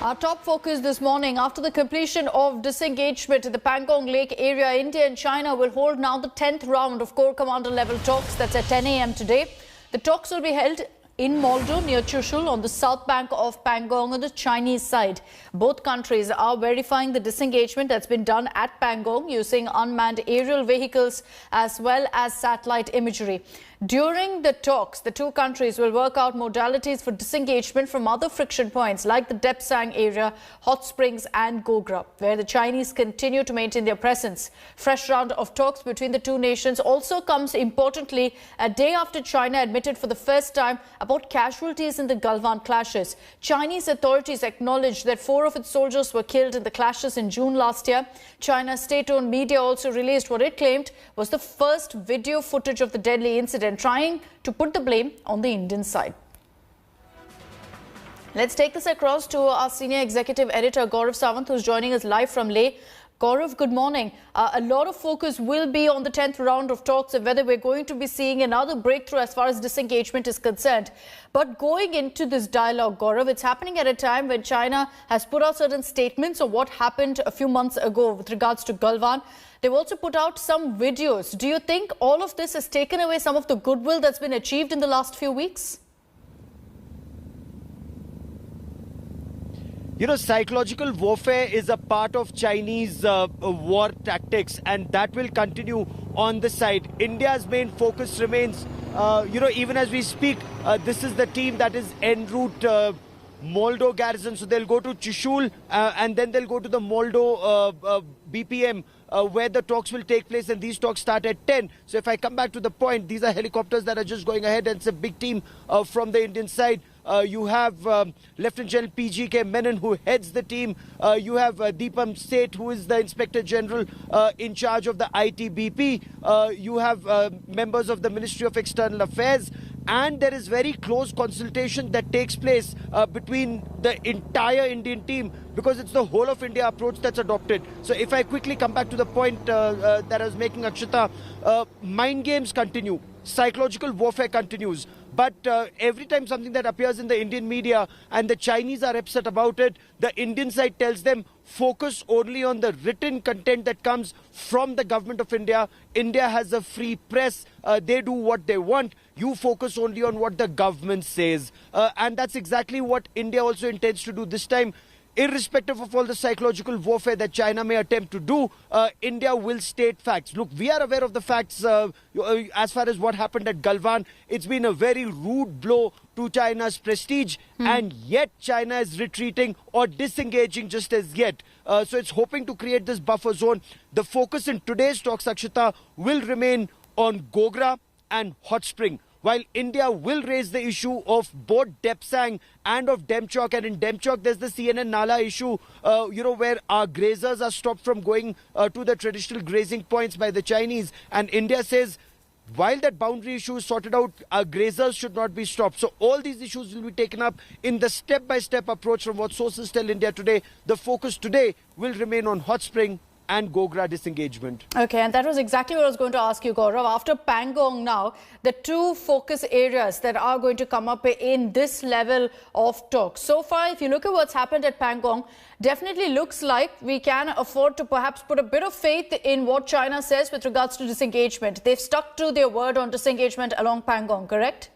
Our top focus this morning, after the completion of disengagement in the Pangong Lake area, India and China will hold now the 10th round of Corps Commander level talks. That's at 10 a.m. today. The talks will be held in Moldo near Chushul on the south bank of Pangong on the Chinese side. Both countries are verifying the disengagement that's been done at Pangong using unmanned aerial vehicles as well as satellite imagery. During the talks, the two countries will work out modalities for disengagement from other friction points like the Depsang area, Hot Springs and Gogra, where the Chinese continue to maintain their presence. Fresh round of talks between the two nations also comes importantly a day after China admitted for the first time about casualties in the Galwan clashes. Chinese authorities acknowledged that 4 of its soldiers were killed in the clashes in June last year. China's state-owned media also released what it claimed was the first video footage of the deadly incident, trying to put the blame on the Indian side. Let's take this across to our senior executive editor Gaurav Sawant, who's joining us live from Leh. Gaurav, good morning. A lot of focus will be on the 10th round of talks and whether we're going to be seeing another breakthrough as far as disengagement is concerned. But going into this dialogue, Gaurav, it's happening at a time when China has put out certain statements of what happened a few months ago with regards to Galwan. They've also put out some videos. Do you think all of this has taken away some of the goodwill that's been achieved in the last few weeks? You know, psychological warfare is a part of Chinese war tactics, and that will continue on the side. India's main focus remains, even as we speak, this is the team that is en route Moldo garrison. So they'll go to Chushul and then they'll go to the Moldo BPM where the talks will take place, and these talks start at 10. So if I come back to the point, these are helicopters that are just going ahead, and it's a big team from the Indian side. You have Lieutenant General PGK Menon, who heads the team. You have Deepam Seth, who is the Inspector General in charge of the ITBP. You have members of the Ministry of External Affairs. And there is very close consultation that takes place between the entire Indian team, because it's the whole of India approach that's adopted. So if I quickly come back to the point that I was making, Akshita, mind games continue, psychological warfare continues. But every time something that appears in the Indian media and the Chinese are upset about it, the Indian side tells them focus only on the written content that comes from the government of India. India has a free press. They do what they want. You focus only on what the government says. And that's exactly what India also intends to do this time. Irrespective of all the psychological warfare that China may attempt to do, India will state facts. Look, we are aware of the facts as far as what happened at Galwan. It's been a very rude blow to China's prestige, and yet China is retreating or disengaging just as yet. So it's hoping to create this buffer zone. The focus in today's talks, Akshita, will remain on Gogra and Hot Spring, while India will raise the issue of both Depsang and of Demchok. And in Demchok, there's the CNN Nala issue, where our grazers are stopped from going to the traditional grazing points by the Chinese. And India says, while that boundary issue is sorted out, our grazers should not be stopped. So all these issues will be taken up in the step-by-step approach from what sources tell India today. The focus today will remain on Hot Spring and Gogra disengagement. Okay, and that was exactly what I was going to ask you, Gaurav. After Pangong now, the two focus areas that are going to come up in this level of talk. So far, if you look at what's happened at Pangong, definitely looks like we can afford to perhaps put a bit of faith in what China says with regards to disengagement. They've stuck to their word on disengagement along Pangong, correct?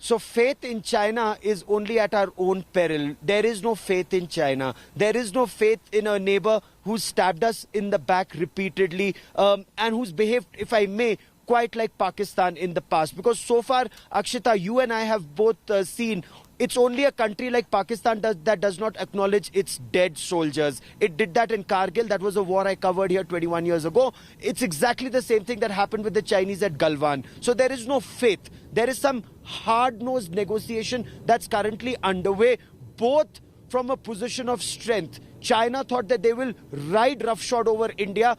So faith in China is only at our own peril. There is no faith in China. There is no faith in a neighbor who's stabbed us in the back repeatedly and who's behaved, if I may, quite like Pakistan in the past. Because so far, Akshita, you and I have both seen it's only a country like Pakistan that does not acknowledge its dead soldiers. It did that in Kargil. That was a war I covered here 21 years ago. It's exactly the same thing that happened with the Chinese at Galwan. So there is no faith. There is some hard-nosed negotiation that's currently underway, both from a position of strength. China thought that they will ride roughshod over India.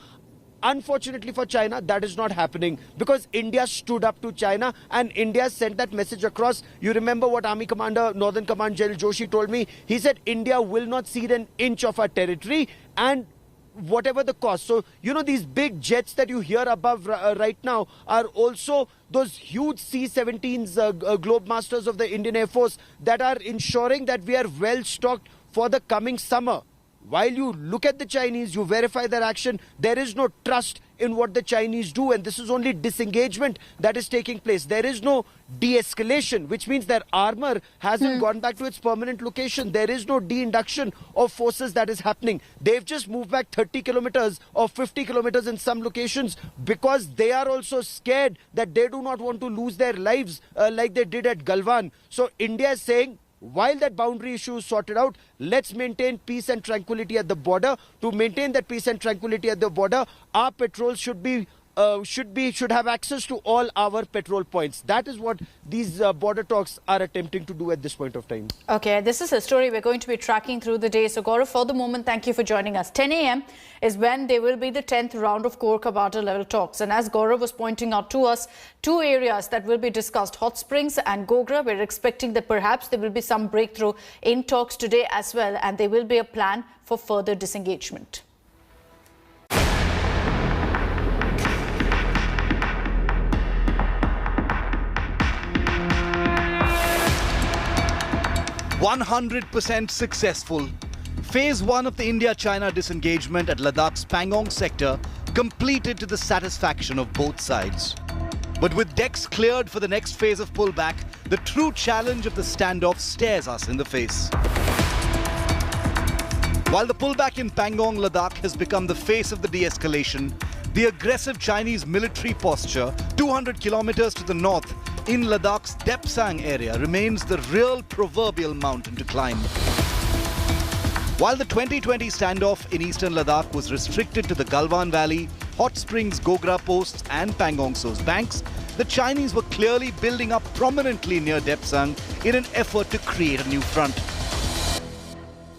Unfortunately for China, that is not happening, because India stood up to China and India sent that message across. You remember what Army Commander, Northern Command General Joshi told me? He said India will not cede an inch of our territory, and whatever the cost. So, you know, these big jets that you hear above right now are also those huge C-17s, Globemasters of the Indian Air Force, that are ensuring that we are well stocked for the coming summer. While you look at the Chinese, you verify their action, there is no trust in what the Chinese do, and this is only disengagement that is taking place. There is no de-escalation, which means their armor hasn't gone back to its permanent location. There is no de-induction of forces that is happening. They've just moved back 30 kilometers or 50 kilometers in some locations because they are also scared that they do not want to lose their lives like they did at Galwan. So India is saying, while that boundary issue is sorted out, let's maintain peace and tranquility at the border. To maintain that peace and tranquility at the border, our patrols should have access to all our petrol points. That is what these border talks are attempting to do at this point of time. Okay, this is a story we're going to be tracking through the day. So Gaurav, for the moment, thank you for joining us. 10 a.m. is when there will be the 10th round of core commander level talks. And as Gaurav was pointing out to us, two areas that will be discussed, Hot Springs and Gogra. We're expecting that perhaps there will be some breakthrough in talks today as well. And there will be a plan for further disengagement. 100% successful. Phase 1 of the India-China disengagement at Ladakh's Pangong sector completed to the satisfaction of both sides. But with decks cleared for the next phase of pullback, the true challenge of the standoff stares us in the face. While the pullback in Pangong, Ladakh has become the face of the de-escalation, the aggressive Chinese military posture 200 kilometers to the north in Ladakh's Depsang area remains the real proverbial mountain to climb. While the 2020 standoff in eastern Ladakh was restricted to the Galwan Valley, Hot Springs, Gogra posts and Pangong So's banks, the Chinese were clearly building up prominently near Depsang in an effort to create a new front.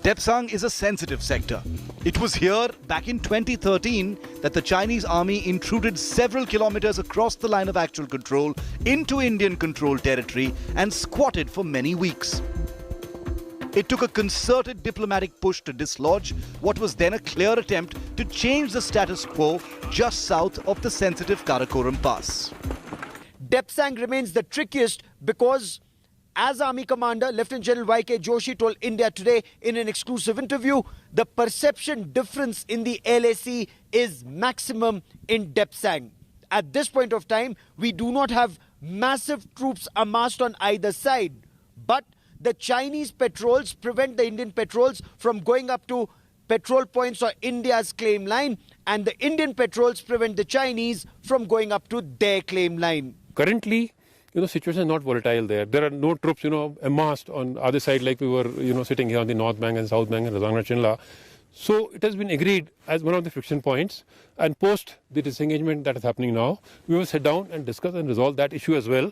Depsang is a sensitive sector. It was here back in 2013 that the Chinese army intruded several kilometers across the line of actual control into Indian-controlled territory and squatted for many weeks. It took a concerted diplomatic push to dislodge what was then a clear attempt to change the status quo just south of the sensitive Karakoram Pass. Depsang remains the trickiest because, as Army Commander Lieutenant General Y.K. Joshi told India Today in an exclusive interview, the perception difference in the LAC is maximum in Depsang. At this point of time, we do not have massive troops amassed on either side, but the Chinese patrols prevent the Indian patrols from going up to petrol points or India's claim line, and the Indian patrols prevent the Chinese from going up to their claim line. Currently, situation is not volatile there. There are no troops, amassed on other side like we were, sitting here on the North Bank and South Bank and Razangna Chinla. So it has been agreed as one of the friction points, and post the disengagement that is happening now, we will sit down and discuss and resolve that issue as well.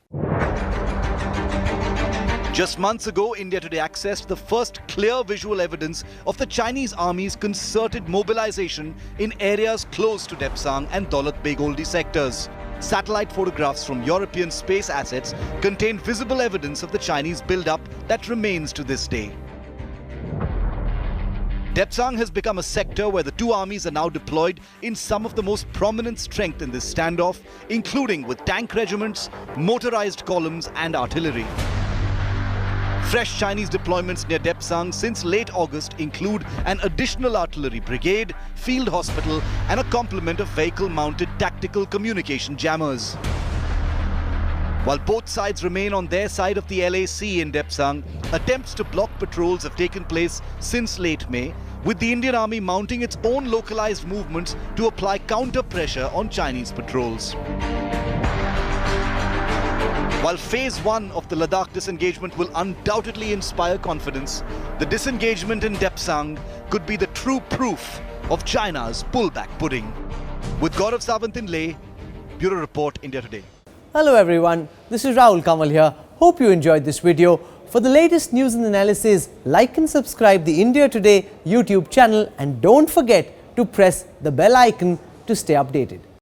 Just months ago, India Today accessed the first clear visual evidence of the Chinese army's concerted mobilization in areas close to Depsang and Daulat Begoldi sectors. Satellite photographs from European space assets contain visible evidence of the Chinese build-up that remains to this day. Depsang has become a sector where the two armies are now deployed in some of the most prominent strength in this standoff, including with tank regiments, motorized columns and artillery. Fresh Chinese deployments near Depsang since late August include an additional artillery brigade, field hospital and a complement of vehicle-mounted tactical communication jammers. While both sides remain on their side of the LAC in Depsang, attempts to block patrols have taken place since late May, with the Indian Army mounting its own localized movements to apply counter-pressure on Chinese patrols. While Phase 1 of the Ladakh disengagement will undoubtedly inspire confidence, the disengagement in Depsang could be the true proof of China's pullback pudding. With Gaurav Sawant in Leh, Bureau Report, India Today. Hello everyone, this is Rahul Kamal here. Hope you enjoyed this video. For the latest news and analysis, like and subscribe the India Today YouTube channel and don't forget to press the bell icon to stay updated.